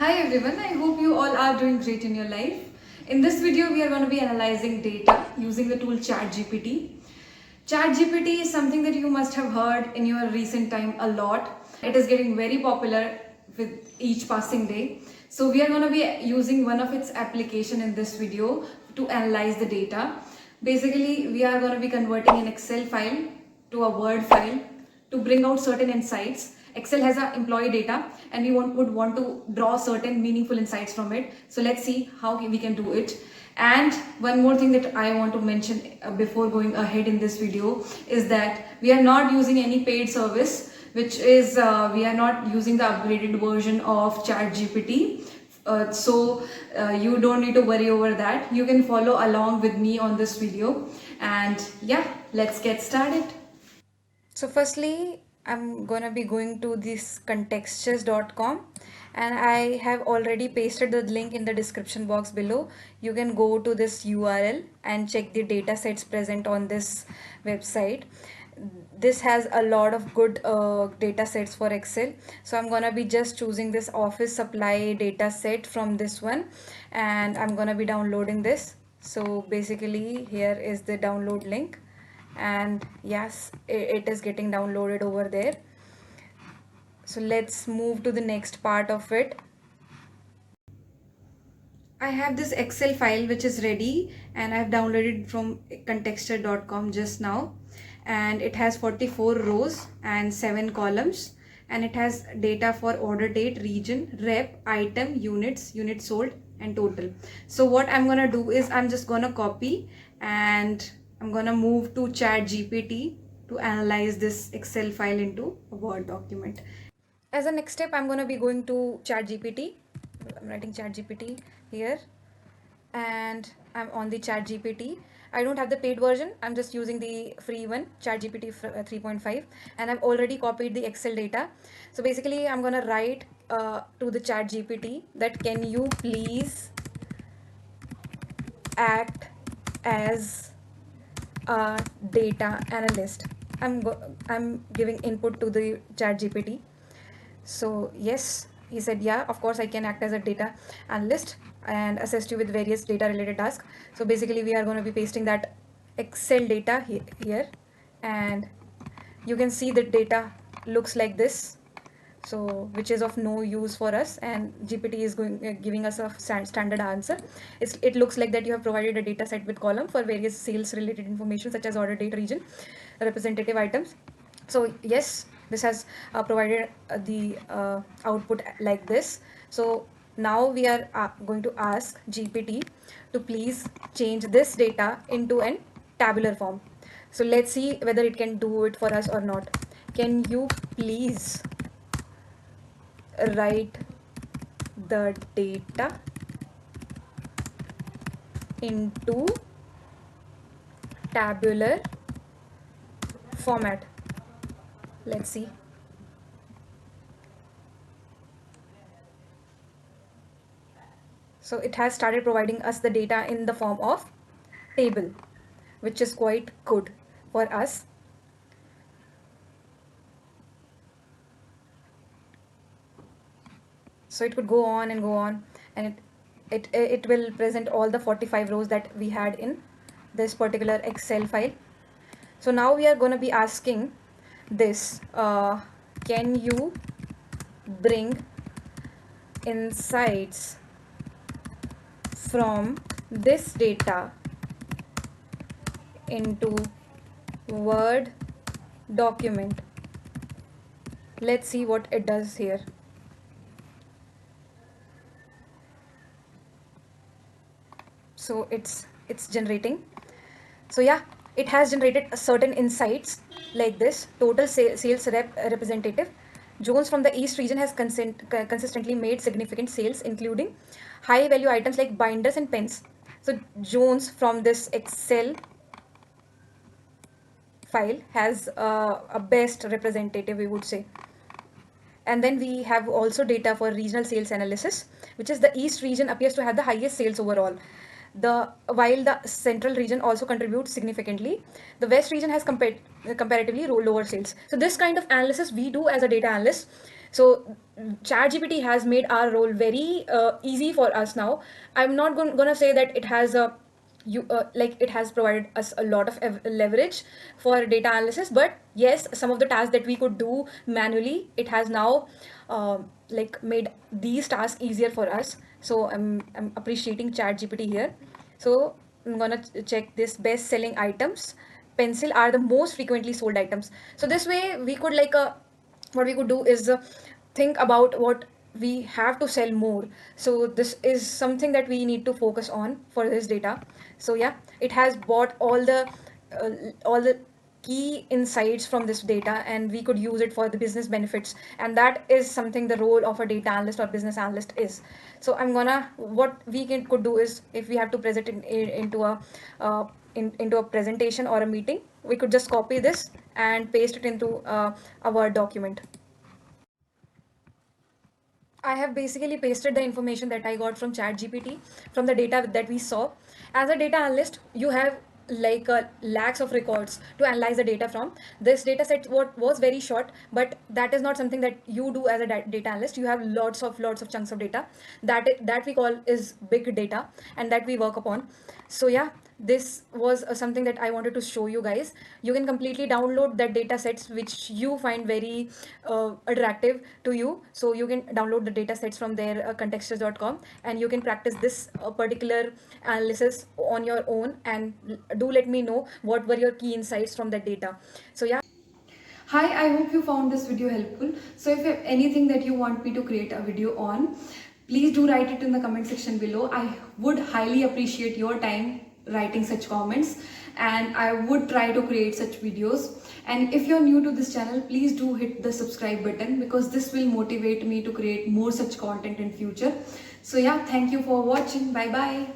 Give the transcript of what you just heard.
Hi everyone, I hope you all are doing great in your life. In this video, we are going to be analyzing data using the tool Chatgpt. Chatgpt is something that you must have heard in your recent time a lot. It is getting very popular with each passing day. So we are going to be using one of its application in this video to analyze the data. Basically, we are going to be converting an Excel file to a Word file to bring out certain insights. Excel has a employee data and we would want to draw certain meaningful insights from it. So let's see how we can do it. And one more thing that I want to mention before going ahead in this video is that we are not using any paid service, which is we are not using the upgraded version of ChatGPT. You don't need to worry over that. You can follow along with me on this video. And yeah, let's get started. So firstly, I'm gonna be going to this contextures.com and I have already pasted the link in the description box below. You can go to this URL and check the data sets present on this website. This has a lot of good data sets for Excel. So I'm gonna be just choosing this office supply data set from this one and I'm gonna be downloading this. So basically here is the download link and yes, it is getting downloaded over there. So let's move to the next part of it. I have this Excel file which is ready and I've downloaded from contexture.com just now, and it has 44 rows and 7 columns, and it has data for order date, region, rep, item, units sold and total. So what I'm gonna do is I'm just gonna copy and I'm gonna move to ChatGPT to analyze this Excel file into a Word document. As a next step, I'm going to be going to ChatGPT. I'm writing ChatGPT here and I'm on the ChatGPT. I don't have the paid version. I'm just using the free one, ChatGPT 3.5, and I've already copied the Excel data. So basically, I'm going to write to the ChatGPT that can you please act as a data analyst. I'm giving input to the ChatGPT. So yes, he said, yeah, of course I can act as a data analyst and assist you with various data related tasks. So basically we are going to be pasting that Excel data here and you can see the data looks like this. So which is of no use for us, and GPT is giving us a standard answer. It looks like that you have provided a data set with column for various sales related information such as order date, region, representative items. So yes, this has provided the output like this. So now we are going to ask GPT to please change this data into an tabular form. So let's see whether it can do it for us or not. Can you please write the data into tabular format? Let's see. So it has started providing us the data in the form of table, which is quite good for us. So it could go on and go on, and it will present all the 45 rows that we had in this particular Excel file. So now we are going to be asking this, can you bring insights from this data into Word document? Let's see what it does here. So it's generating. So yeah, it has generated a certain insights like this: total sales representative. Jones from the East region has consistently made significant sales, including high value items like binders and pens. So Jones from this Excel file has a best representative, we would say. And then we have also data for regional sales analysis, which is the East region appears to have the highest sales overall. While the central region also contributes significantly, the West region has comparatively lower sales. So this kind of analysis we do as a data analyst. So ChatGPT has made our role very easy for us now. I'm not gonna say that it has a like it has provided us a lot of leverage for data analysis, but yes, some of the tasks that we could do manually, it has now like made these tasks easier for us. So I'm appreciating ChatGPT here. So I'm gonna check this best selling items. Pencil are the most frequently sold items. So this way we could like what we could do is think about what we have to sell more. So this is something that we need to focus on for this data. So yeah, it has bought uh, all the key insights from this data, and we could use it for the business benefits, and that is something the role of a data analyst or business analyst is. So I'm gonna what we could do is, if we have to present it into a into a presentation or a meeting, we could just copy this and paste it into a Word document. I have basically pasted the information that I got from ChatGPT, from the data that we saw. As a data analyst, you have like lakhs of records to analyze the data from. This data set what was very short, but that is not something that you do as a data analyst. You have lots of chunks of data that we call is big data, and that we work upon. So yeah, this was something that I wanted to show you guys. You can completely download that data sets which you find very attractive to you. So you can download the data sets from their contextures.com, and you can practice this particular analysis on your own, and do let me know what were your key insights from that data. So yeah. Hi, I hope you found this video helpful. So if you have anything that you want me to create a video on, please do write it in the comment section below. I would highly appreciate your time writing such comments, and I would try to create such videos. And if you're new to this channel, please do hit the subscribe button, because this will motivate me to create more such content in future. So yeah, thank you for watching. Bye bye.